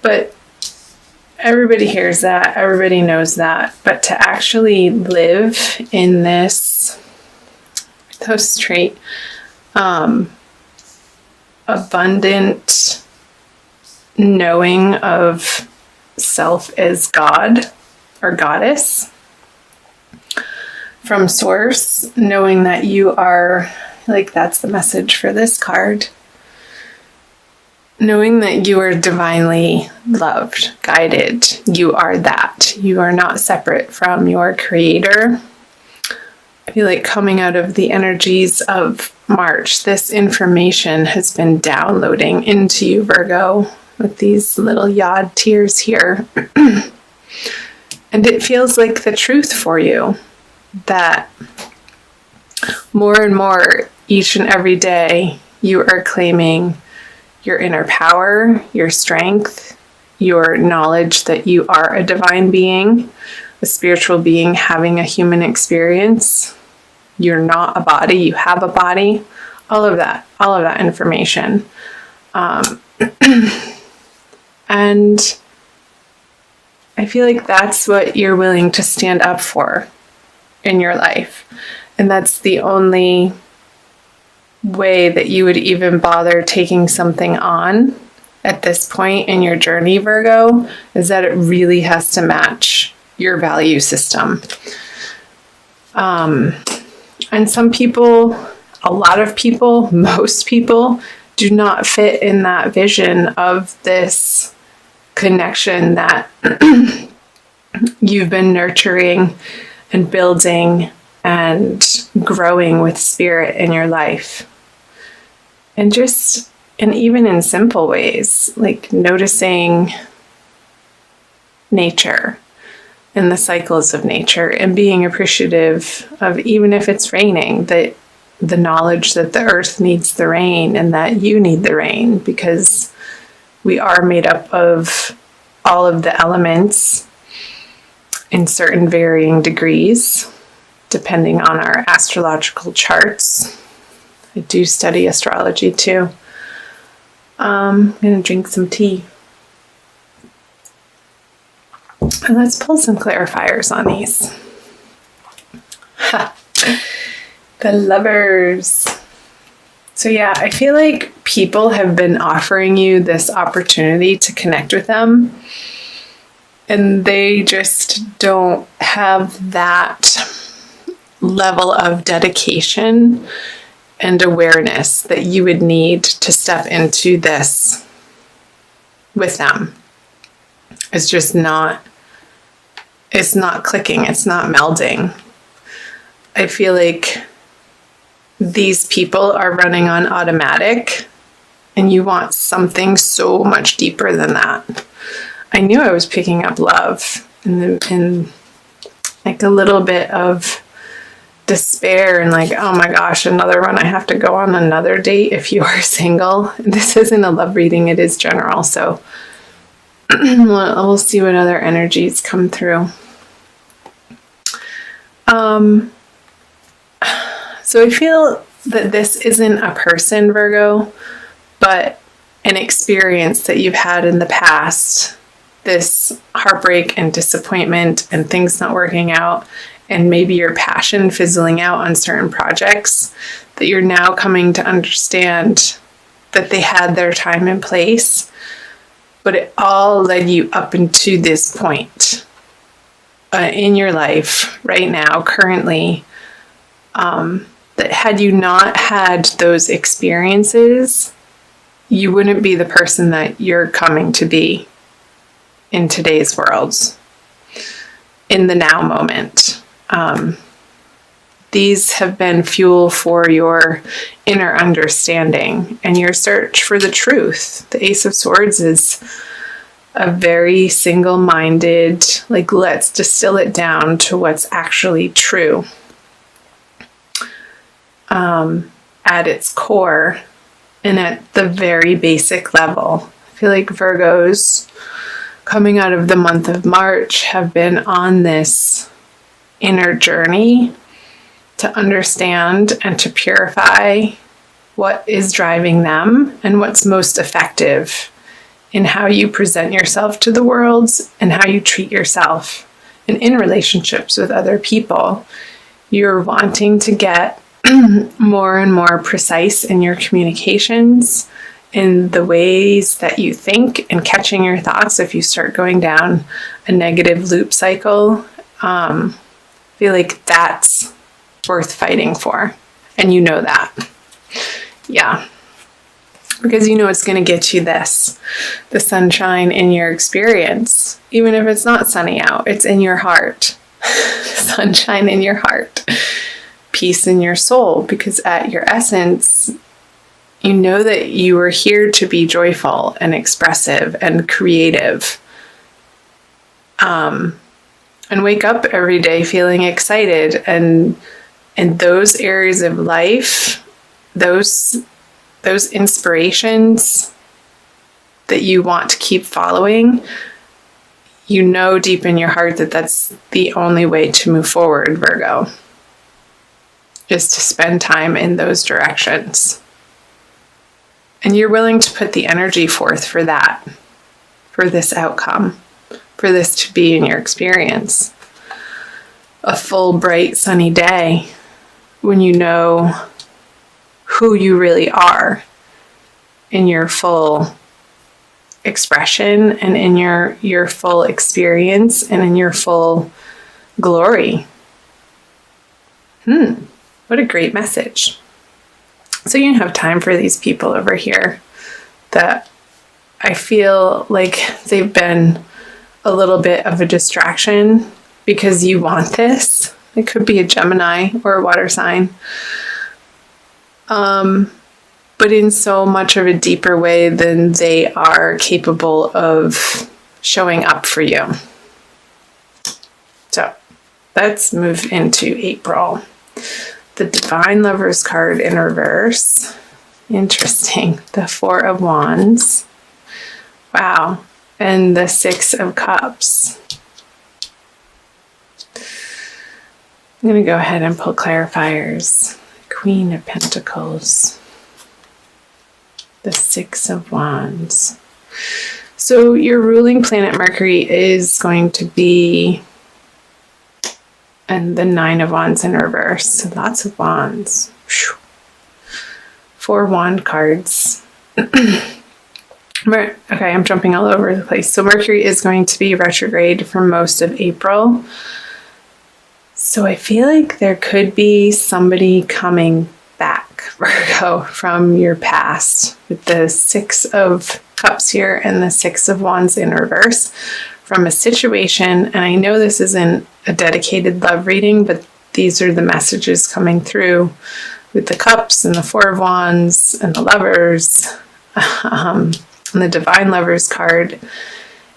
But everybody hears that, everybody knows that, but to actually live in this straight, abundant knowing of self as God or goddess from source, knowing that you are, like, that's the message for this card. Knowing that you are divinely loved, guided, you are that. You are not separate from your creator. I feel like coming out of the energies of March, this information has been downloading into you, Virgo, with these little yod tears here. And it feels like the truth for you, that more and more each and every day you are claiming your inner power, your strength, your knowledge that you are a divine being, a spiritual being having a human experience. You're not a body, you have a body. All of that information. And I feel like that's what you're willing to stand up for in your life. And that's the only way that you would even bother taking something on at this point in your journey, Virgo, is that it really has to match your value system. And some people, a lot of people, most people do not fit in that vision of this connection that you've been nurturing and building and growing with spirit in your life. And even in simple ways, like noticing nature and the cycles of nature and being appreciative of, even if it's raining, that the knowledge that the earth needs the rain and that you need the rain, because we are made up of all of the elements in certain varying degrees, depending on our astrological charts. I do study astrology too. I'm going to drink some tea. And let's pull some clarifiers on these. The Lovers. So yeah, I feel like people have been offering you this opportunity to connect with them, and they just don't have that level of dedication and awareness that you would need to step into this with them. It's just not, it's not clicking, it's not melding. I feel like these people are running on automatic, and you want something so much deeper than that. I knew I was picking up love and like a little bit of despair and like, oh my gosh, another one. I have to go on another date if you are single. This isn't a love reading, it is general. So we'll see what other energies come through. So I feel that this isn't a person, Virgo, but an experience that you've had in the past. This heartbreak and disappointment and things not working out, and maybe your passion fizzling out on certain projects, that you're now coming to understand that they had their time and place, but it all led you up into this point in your life right now, currently, that had you not had those experiences, you wouldn't be the person that you're coming to be in today's world, in the now moment. These have been fuel for your inner understanding and your search for the truth. The Ace of Swords is a very single-minded, like, let's distill it down to what's actually true. At its core and at the very basic level. I feel like Virgos coming out of the month of March have been on this inner journey to understand and to purify what is driving them and what's most effective in how you present yourself to the world and how you treat yourself. And in relationships with other people, you're wanting to get more and more precise in your communications, in the ways that you think, and catching your thoughts if you start going down a negative loop cycle. I feel like that's worth fighting for. And you know that. Yeah. Because you know it's going to get you this, the sunshine in your experience. Even if it's not sunny out, it's in your heart. Sunshine in your heart. Peace in your soul. Because at your essence, you know that you are here to be joyful and expressive and creative. And wake up every day feeling excited. And in those areas of life, those inspirations that you want to keep following, you know deep in your heart that that's the only way to move forward, Virgo, is to spend time in those directions. And you're willing to put the energy forth for that, for this outcome, for this to be in your experience. A full, bright, sunny day when you know who you really are in your full expression and in your full experience and in your full glory. What a great message. So you have time for these people over here that I feel like they've been a little bit of a distraction because you want this. It could be a Gemini or a water sign. But in so much of a deeper way than they are capable of showing up for you. So let's move into April. The Divine Lovers card in reverse. Interesting. The Four of Wands. Wow. And the Six of Cups. I'm going to go ahead and pull clarifiers. Queen of Pentacles. The Six of Wands. So your ruling planet Mercury is going to be, and the Nine of Wands in reverse. So lots of wands. Whew. 4 wand cards. Okay, I'm jumping all over the place. So Mercury is going to be retrograde for most of April. So I feel like there could be somebody coming back, Virgo, from your past with the Six of Cups here and the Six of Wands in reverse from a situation. And I know this isn't a dedicated love reading, but these are the messages coming through with the Cups and the Four of Wands and the Lovers and the Divine Lovers card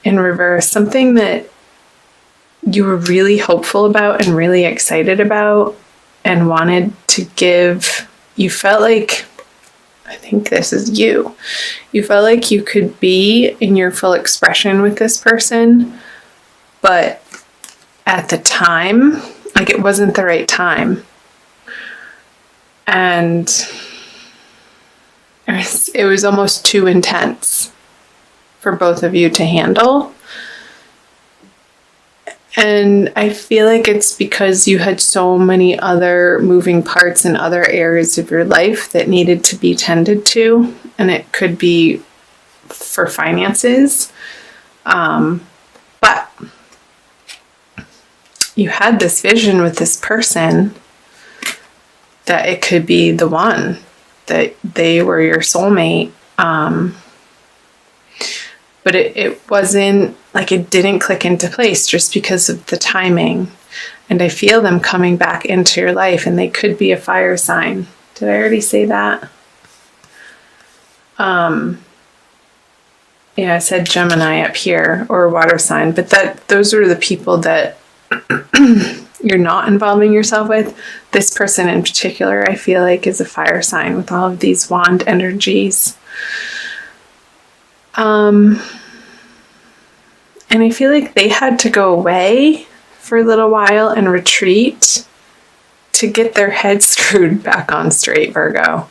in reverse. Something that you were really hopeful about and really excited about and wanted to give. You felt like, I think this is you. You felt like you could be in your full expression with this person, but at the time, like it wasn't the right time. And it was almost too intense for both of you to handle. And I feel like it's because you had so many other moving parts in other areas of your life that needed to be tended to. And it could be for finances. But you had this vision with this person that it could be the one, that they were your soulmate. But it wasn't, like it didn't click into place just because of the timing. And I feel them coming back into your life, and they could be a fire sign. Did I already say that? Yeah, I said Gemini up here, or a water sign, but those are the people that you're not involving yourself with. This person in particular, I feel like, is a fire sign with all of these wand energies. And I feel like they had to go away for a little while and retreat to get their head screwed back on straight, Virgo.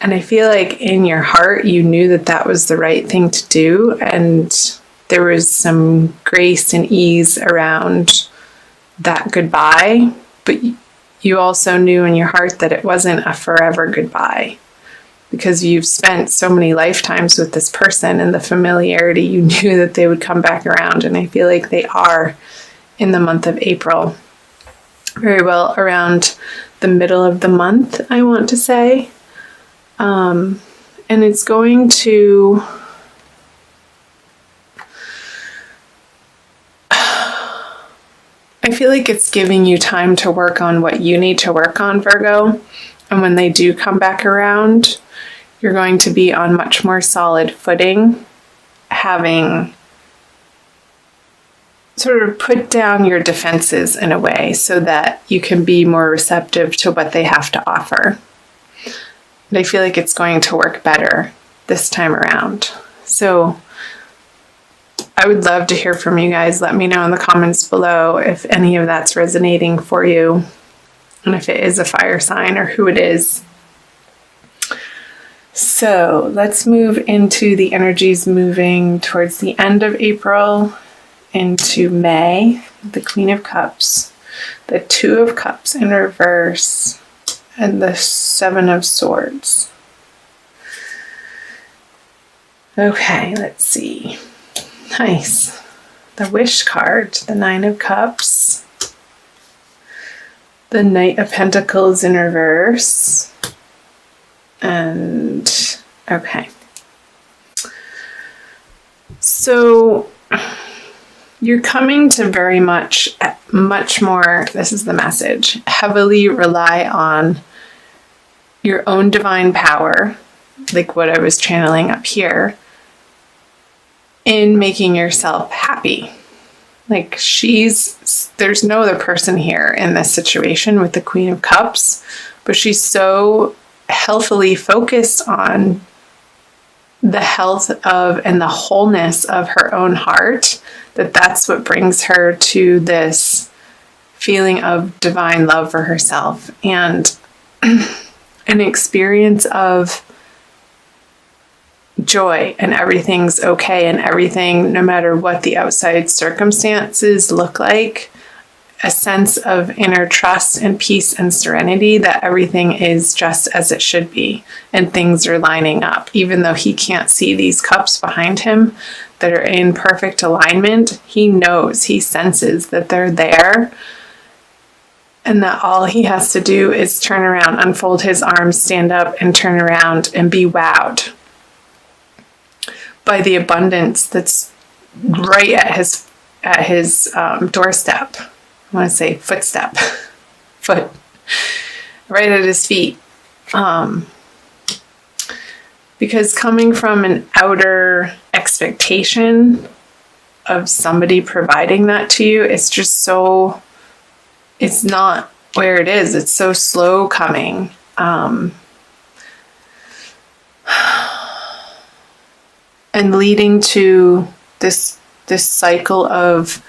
And I feel like in your heart, you knew that that was the right thing to do. And there was some grace and ease around that goodbye. But you also knew in your heart that it wasn't a forever goodbye, because you've spent so many lifetimes with this person, and the familiarity, you knew that they would come back around. And I feel like they are in the month of April. Very well around the middle of the month, I want to say. And it's going to... I feel like it's giving you time to work on what you need to work on, Virgo. And when they do come back around, you're going to be on much more solid footing, having sort of put down your defenses in a way so that you can be more receptive to what they have to offer. And I feel like it's going to work better this time around. So I would love to hear from you guys. Let me know in the comments below if any of that's resonating for you, and if it is a fire sign or who it is. So let's move into the energies moving towards the end of April into May. The Queen of Cups, the Two of Cups in reverse, and the Seven of Swords. Okay, let's see. Nice. The Wish card, the Nine of Cups, the Knight of Pentacles in reverse, and okay. So you're coming to very much more, this is the message, heavily rely on your own divine power, like what I was channeling up here, in making yourself happy. Like there's no other person here in this situation with the Queen of Cups, but she's so healthily focused on the health of and the wholeness of her own heart, that's what brings her to this feeling of divine love for herself and an experience of joy, and everything's okay, and everything, no matter what the outside circumstances look like, a sense of inner trust and peace and serenity that everything is just as it should be and things are lining up. Even though he can't see these cups behind him that are in perfect alignment, he knows, he senses that they're there, and that all he has to do is turn around, unfold his arms, stand up, and turn around and be wowed by the abundance that's right at his doorstep. I want to say footstep, foot, right at his feet. Because coming from an outer expectation of somebody providing that to you, it's just so, it's not where it is. It's so slow coming. And leading to this cycle of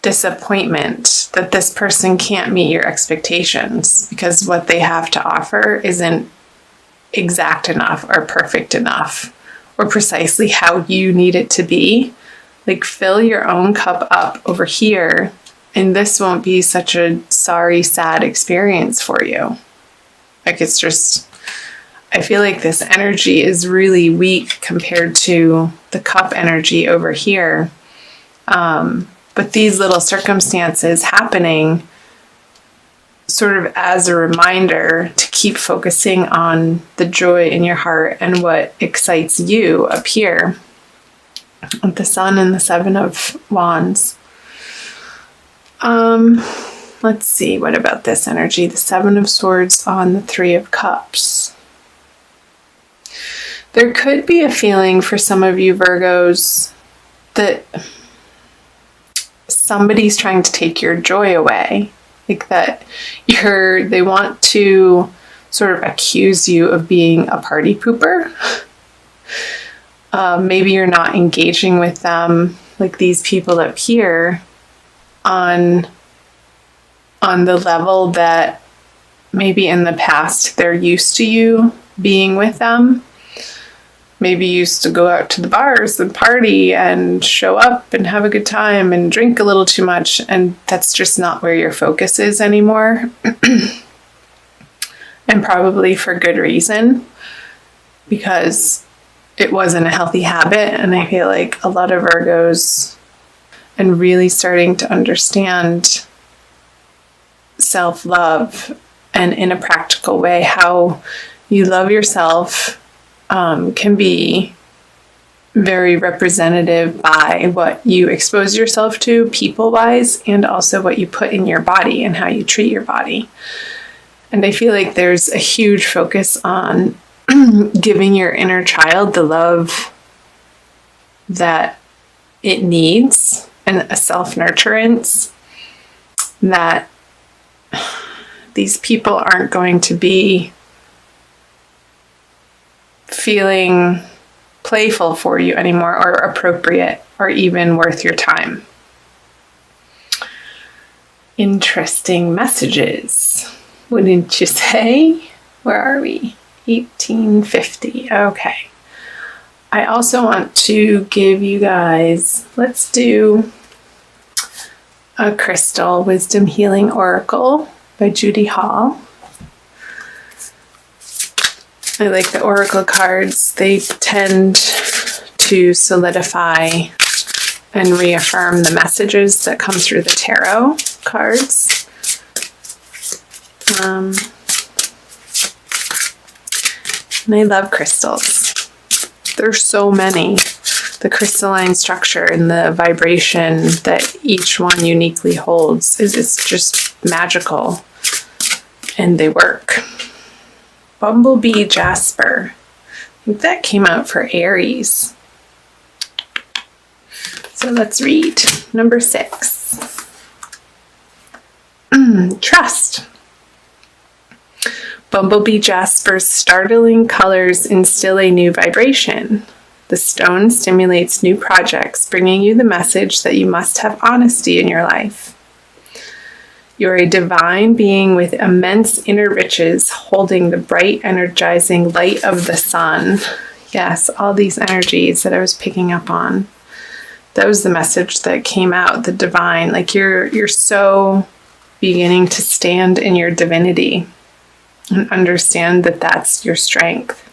disappointment that this person can't meet your expectations because what they have to offer isn't exact enough or perfect enough or precisely how you need it to be. Like, fill your own cup up over here, and this won't be such a sorry, sad experience for you. Like, it's just, I feel like this energy is really weak compared to the cup energy over here. But these little circumstances happening sort of as a reminder to keep focusing on the joy in your heart and what excites you up here with the Sun and the Seven of Wands. Let's see, what about this energy? The Seven of Swords on the Three of Cups. There could be a feeling for some of you Virgos that somebody's trying to take your joy away. Like that they want to sort of accuse you of being a party pooper. Maybe you're not engaging with them, like these people up here, on the level that maybe in the past they're used to you being with them. Maybe you used to go out to the bars and party and show up and have a good time and drink a little too much, and that's just not where your focus is anymore. And probably for good reason, because it wasn't a healthy habit. And I feel like a lot of Virgos, and really starting to understand self-love and in a practical way how you love yourself, can be very representative by what you expose yourself to people-wise, and also what you put in your body and how you treat your body. And I feel like there's a huge focus on giving your inner child the love that it needs, and a self-nurturance that these people aren't going to be feeling playful for you anymore, or appropriate, or even worth your time. Interesting messages, wouldn't you say? Where are we? 1850. Okay. I also want to give you guys, let's do a crystal wisdom healing oracle by Judy Hall. I like the oracle cards. They tend to solidify and reaffirm the messages that come through the tarot cards. And I love crystals. There's so many. The crystalline structure and the vibration that each one uniquely holds is just magical, and they work. Bumblebee Jasper. I think that came out for Aries. So let's read number 6. Trust. Bumblebee Jasper's startling colors instill a new vibration. The stone stimulates new projects, bringing you the message that you must have honesty in your life. You're a divine being with immense inner riches, holding the bright, energizing light of the sun. Yes, all these energies that I was picking up on. That was the message that came out, the divine. Like you're so beginning to stand in your divinity and understand that that's your strength.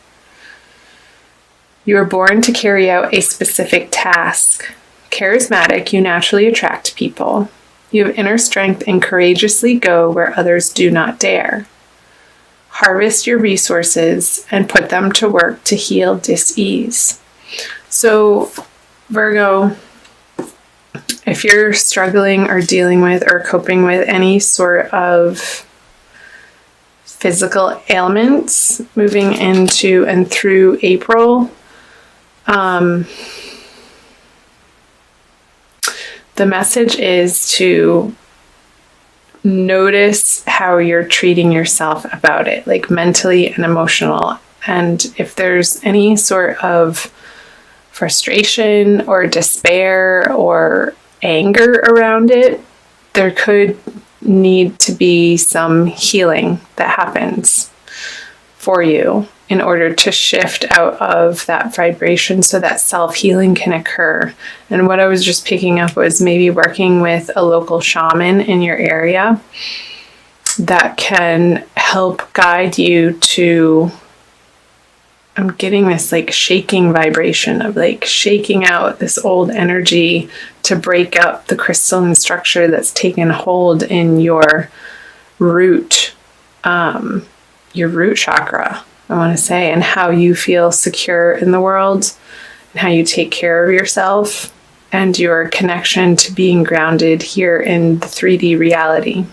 You are born to carry out a specific task. Charismatic, you naturally attract people. You have inner strength and courageously go where others do not dare. Harvest your resources and put them to work to heal dis-ease. So, Virgo, if you're struggling or dealing with or coping with any sort of physical ailments moving into and through April, the message is to notice how you're treating yourself about it, like mentally and emotional. And if there's any sort of frustration or despair or anger around it, there could need to be some healing that happens for you in order to shift out of that vibration so that self-healing can occur. And what I was just picking up was maybe working with a local shaman in your area that can help guide you to, I'm getting this like shaking vibration of like shaking out this old energy to break up the crystalline structure that's taken hold in your root chakra, I want to say, and how you feel secure in the world and how you take care of yourself and your connection to being grounded here in the 3D reality.